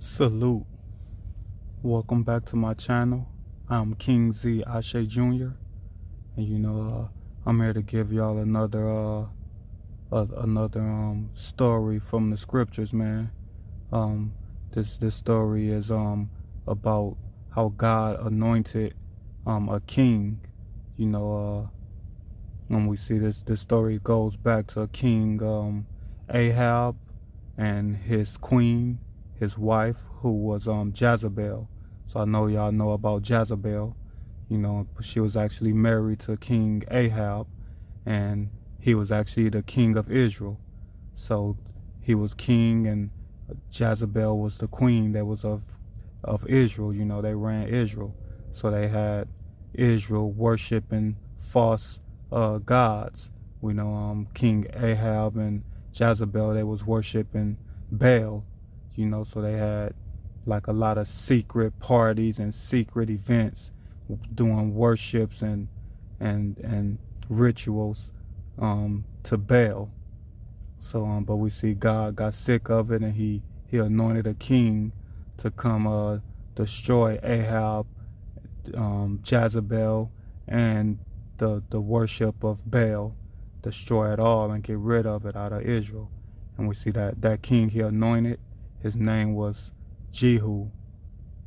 Salute. Welcome back to my channel. I'm King Z Ashe Jr. And I'm here to give y'all another story from the scriptures, man. This story is about how God anointed a king. And we see this story goes back to King Ahab and his queen, his wife, who was Jezebel. So I know y'all know about Jezebel. She was actually married to King Ahab, and he was actually the king of Israel. So he was king, and Jezebel was the queen that was of Israel. They ran Israel. So they had Israel worshiping false gods. King Ahab and Jezebel, they was worshiping Baal. So they had like a lot of secret parties and secret events, doing worships and rituals to Baal. So but we see God got sick of it, and he anointed a king to come destroy Ahab, Jezebel, and the worship of Baal, destroy it all and get rid of it out of Israel. And we see that king he anointed, his name was Jehu,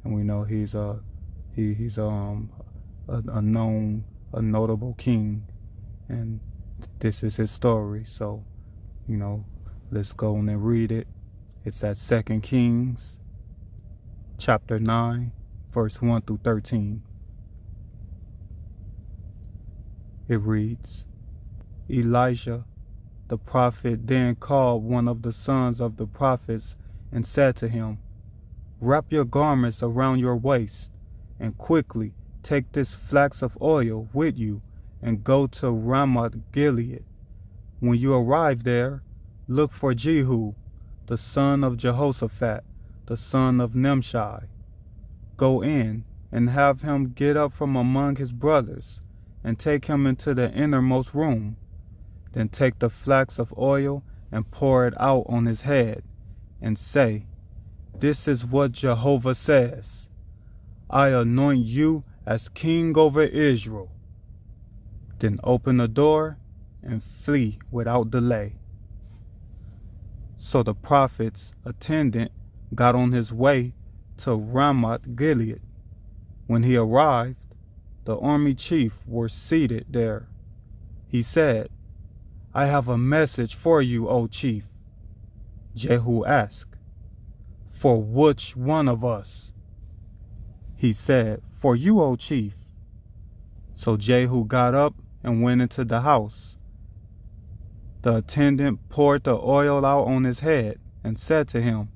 and we know he's a notable king, and this is his story. So let's go on and read it. It's at 2 Kings chapter 9, verse 1 through 13. It reads, Elijah the prophet then called one of the sons of the prophets and said to him, Wrap your garments around your waist, and quickly take this flask of oil with you and go to Ramoth Gilead. When you arrive there, look for Jehu, the son of Jehoshaphat, the son of Nimshi. Go in and have him get up from among his brothers, and take him into the innermost room. Then take the flask of oil and pour it out on his head, and say, This is what Jehovah says. I anoint you as king over Israel. Then open the door and flee without delay. So the prophet's attendant got on his way to Ramoth Gilead. When he arrived, the army chief were seated there. He said, I have a message for you, O chief. Jehu asked, For which one of us? He said, For you, O chief. So Jehu got up and went into the house. The attendant poured the oil out on his head and said to him,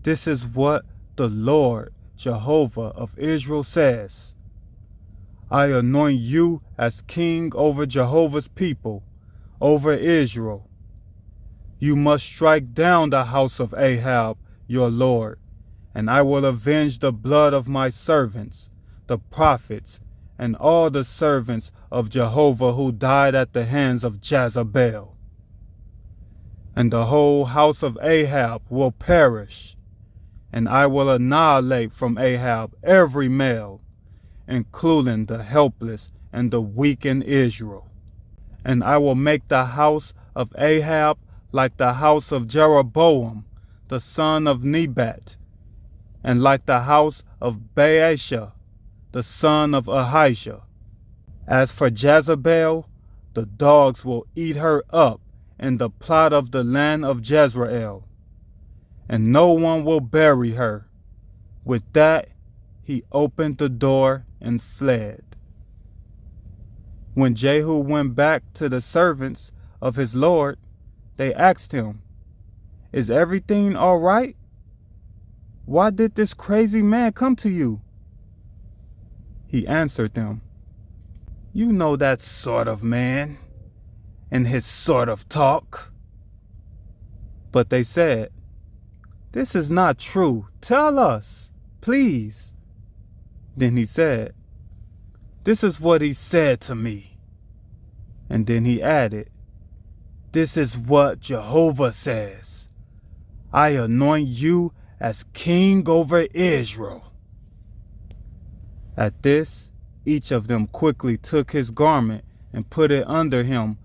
This is what the Lord, Jehovah of Israel, says. I anoint you as king over Jehovah's people, over Israel. You must strike down the house of Ahab, your lord, and I will avenge the blood of my servants, the prophets, and all the servants of Jehovah who died at the hands of Jezebel. And the whole house of Ahab will perish, and I will annihilate from Ahab every male, including the helpless and the weak in Israel. And I will make the house of Ahab like the house of Jeroboam, the son of Nebat, and like the house of Baasha, the son of Ahijah. As for Jezebel, the dogs will eat her up in the plot of the land of Jezreel, and no one will bury her. With that, he opened the door and fled. When Jehu went back to the servants of his lord, they asked him, Is everything all right? Why did this crazy man come to you? He answered them, You know that sort of man, and his sort of talk. But they said, This is not true. Tell us, please. Then he said, This is what he said to me. And then he added, This is what Jehovah says. I anoint you as king over Israel." At this, each of them quickly took his garment and put it under him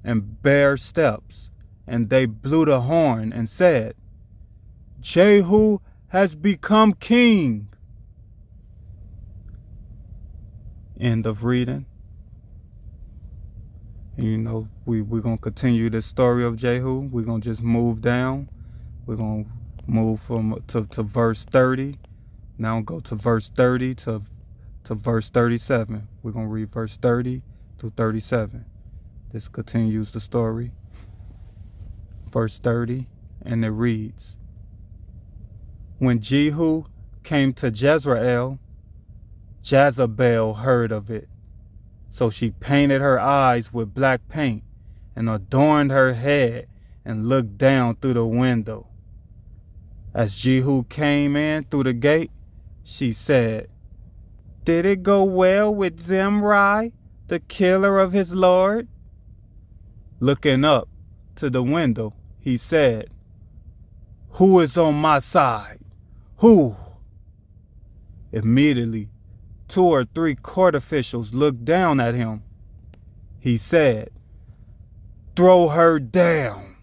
and bare steps, and they blew the horn and said, "Jehu has become king." End of reading. And we're going to continue the story of Jehu. We're going to just move down. We're going to move to verse 30. Now go to verse 30 to verse 37. We're going to read verse 30 through 37. This continues the story. Verse 30, and it reads, "When Jehu came to Jezreel, Jezebel heard of it. So she painted her eyes with black paint and adorned her head and looked down through the window. As Jehu came in through the gate, she said, 'Did it go well with Zimri, the killer of his lord?' Looking up to the window, he said, 'Who is on my side? Who?' Immediately, 2 or 3 court officials looked down at him. He said, 'Throw her down.'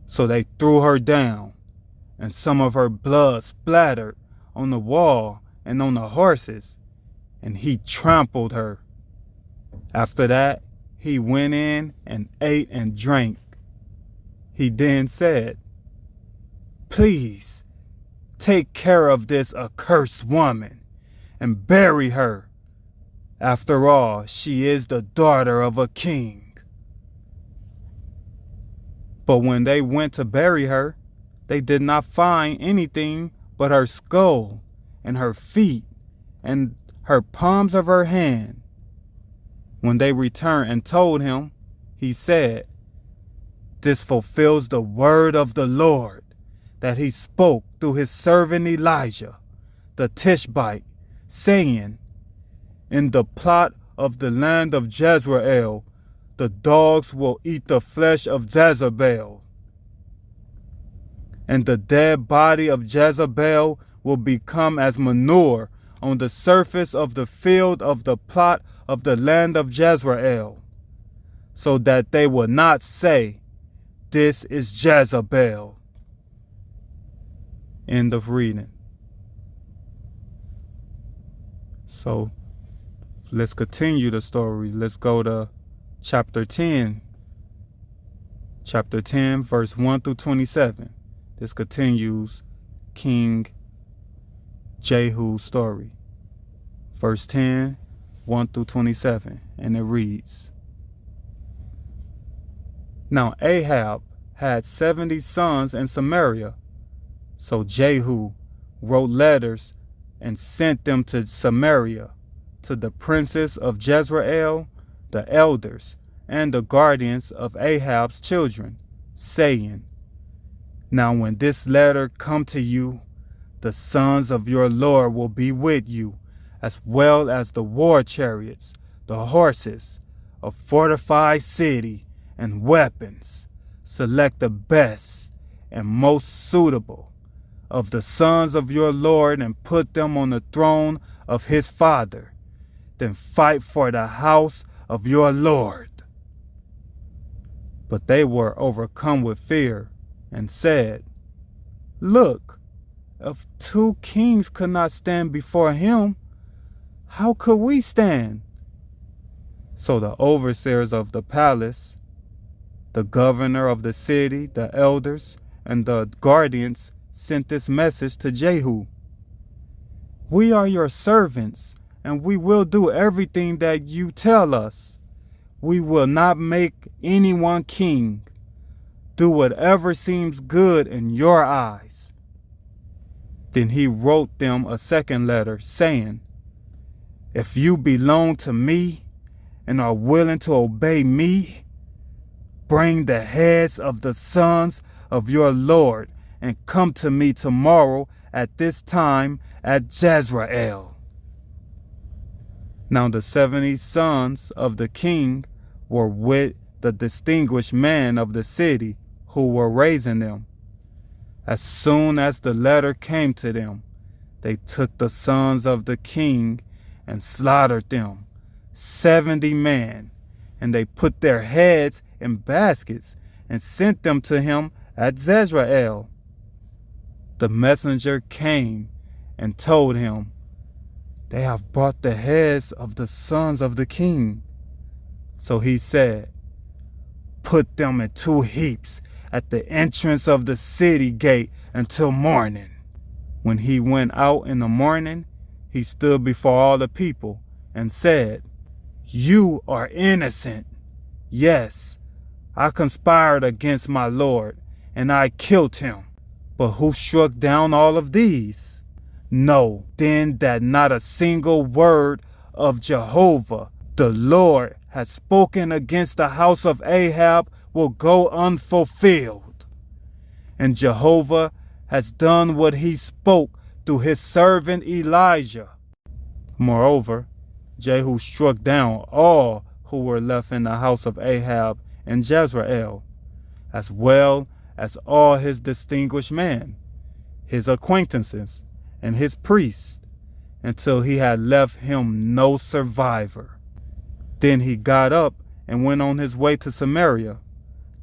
So they threw her down, and some of her blood splattered on the wall and on the horses, and he trampled her. After that, he went in and ate and drank. He then said, 'Please, take care of this accursed woman and bury her. After all, she is the daughter of a king.' But when they went to bury her, they did not find anything but her skull and her feet and her palms of her hand. When they returned and told him, he said, 'This fulfills the word of the Lord that he spoke through his servant Elijah, the Tishbite, saying, in the plot of the land of Jezreel, the dogs will eat the flesh of Jezebel, and the dead body of Jezebel will become as manure on the surface of the field of the plot of the land of Jezreel, so that they will not say, This is Jezebel.'" End of reading. So let's continue the story. Let's go to chapter 10. Chapter 10, verse 1 through 27. This continues King Jehu's story. Verse 10, 1 through 27. And it reads, "Now Ahab had 70 sons in Samaria. So Jehu wrote letters and sent them to Samaria, to the princes of Jezreel, the elders, and the guardians of Ahab's children, saying, 'Now when this letter come to you, the sons of your Lord will be with you, as well as the war chariots, the horses, a fortified city, and weapons. Select the best and most suitable of the sons of your Lord and put them on the throne of his father. Then fight for the house of your Lord.' But they were overcome with fear and said, 'Look, if 2 kings could not stand before him, how could we stand?' So the overseers of the palace, the governor of the city, the elders, and the guardians sent this message to Jehu: 'We are your servants, and we will do everything that you tell us. We will not make anyone king. Do whatever seems good in your eyes.' Then he wrote them a second letter, saying, 'If you belong to me and are willing to obey me, bring the heads of the sons of your Lord and come to me tomorrow at this time at Jezreel.' Now the 70 sons of the king were with the distinguished men of the city who were raising them. As soon as the letter came to them, they took the sons of the king and slaughtered them, 70 men, and they put their heads in baskets and sent them to him at Jezreel. The messenger came and told him, "They have brought the heads of the sons of the king." So he said, "Put them in 2 heaps at the entrance of the city gate until morning." When he went out in the morning, he stood before all the people and said, "You are innocent. Yes, I conspired against my Lord, and I killed him. But who struck down all of these? Know then that not a single word of Jehovah, the Lord, has spoken against the house of Ahab will go unfulfilled. And Jehovah has done what he spoke through his servant Elijah." Moreover, Jehu struck down all who were left in the house of Ahab in Jezreel, as well as all his distinguished men, his acquaintances, and his priests, until he had left him no survivor. Then he got up and went on his way to Samaria,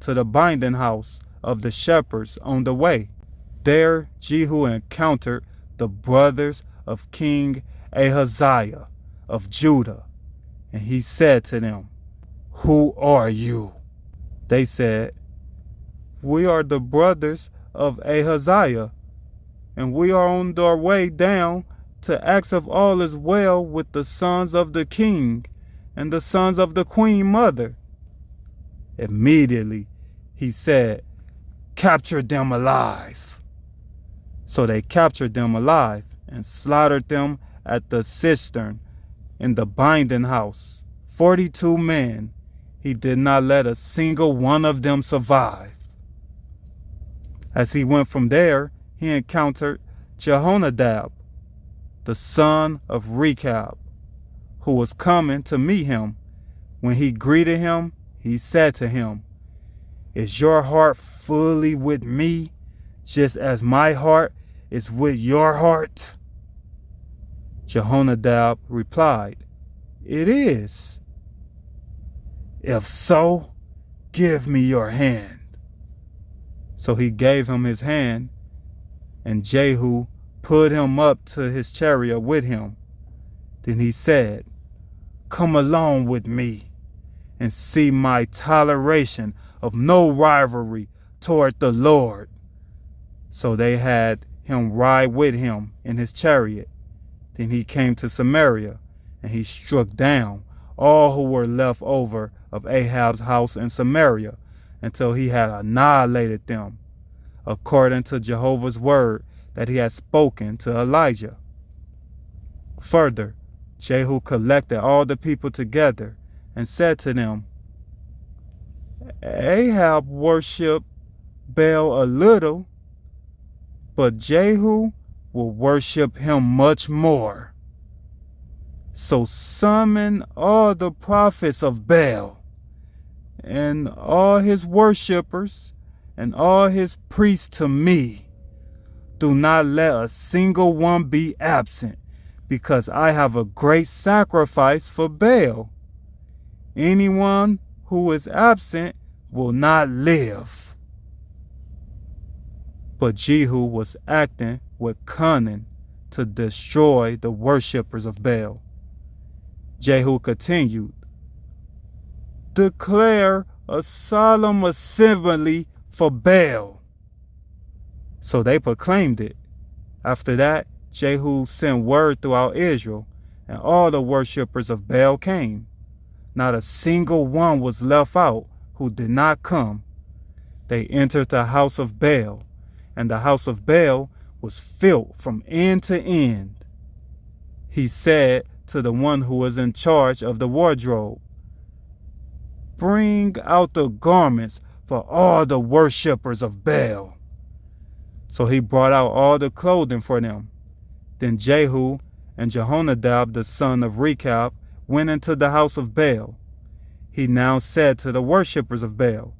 to the binding house of the shepherds on the way. There Jehu encountered the brothers of King Ahaziah of Judah, and he said to them, "Who are you?" They said, "We are the brothers of Ahaziah, and we are on our way down to ask if all is well with the sons of the king and the sons of the queen mother." Immediately he said, "Capture them alive." So they captured them alive and slaughtered them at the cistern in the binding house, 42 men. He did not let a single one of them survive. As he went from there, he encountered Jehonadab, the son of Rechab, who was coming to meet him. When he greeted him, he said to him, "Is your heart fully with me, just as my heart is with your heart?" Jehonadab replied, "It is." "If so, give me your hand." So he gave him his hand, and Jehu put him up to his chariot with him. Then he said, "Come along with me and see my toleration of no rivalry toward the Lord." So they had him ride with him in his chariot. Then he came to Samaria, and he struck down all who were left over of Ahab's house in Samaria, until he had annihilated them, according to Jehovah's word that he had spoken to Elijah. Further, Jehu collected all the people together and said to them, "Ahab worshiped Baal a little, but Jehu will worship him much more. So summon all the prophets of Baal, and all his worshippers, and all his priests to me. Do not let a single one be absent, because I have a great sacrifice for Baal. Anyone who is absent will not live." But Jehu was acting with cunning to destroy the worshippers of Baal. Jehu continued, "Declare a solemn assembly for Baal." So they proclaimed it. After that, Jehu sent word throughout Israel, and all the worshippers of Baal came. Not a single one was left out who did not come. They entered the house of Baal, and the house of Baal was filled from end to end. He said to the one who was in charge of the wardrobe, "Bring out the garments for all the worshippers of Baal." So he brought out all the clothing for them. Then Jehu and Jehonadab the son of Rechab went into the house of Baal. He now said to the worshippers of Baal,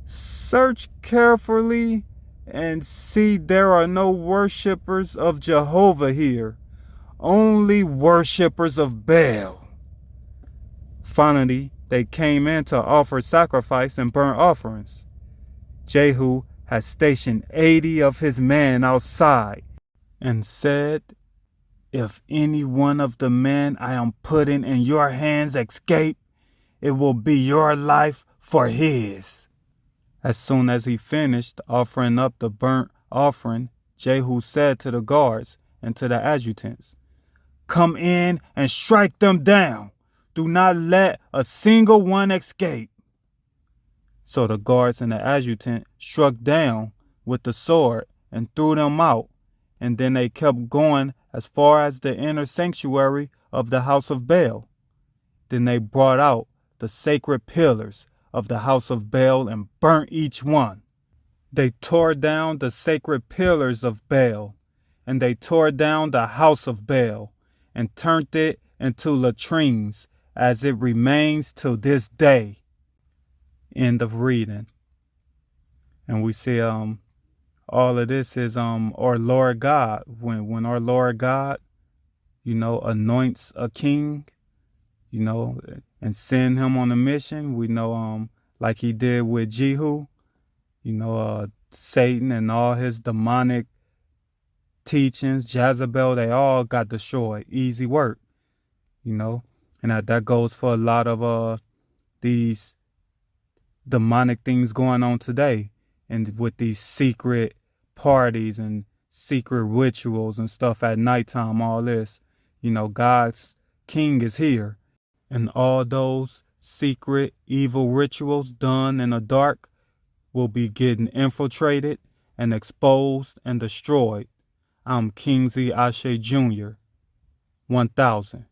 "Search carefully and see there are no worshippers of Jehovah here, only worshippers of Baal. Finally, they came in to offer sacrifice and burnt offerings. Jehu had stationed 80 of his men outside and said, "If any one of the men I am putting in your hands escape, it will be your life for his." As soon as he finished offering up the burnt offering, Jehu said to the guards and to the adjutants, "Come in and strike them down. Do not let a single one escape." So the guards and the adjutant struck down with the sword and threw them out, and then they kept going as far as the inner sanctuary of the house of Baal. Then they brought out the sacred pillars of the house of Baal and burnt each one. They tore down the sacred pillars of Baal, and they tore down the house of Baal, and turned it into latrines, as it remains till this day. End of reading. And we see all of this is our Lord God. When our Lord God, anoints a king, and send him on a mission, we know like he did with Jehu, Satan and all his demonic teachings, Jezebel, they all got destroyed. Easy work, and that goes for a lot of these demonic things going on today, and with these secret parties and secret rituals and stuff at nighttime, all this, God's king is here, and all those secret evil rituals done in the dark will be getting infiltrated and exposed and destroyed. I'm Kingsley Ashe Jr. 1000.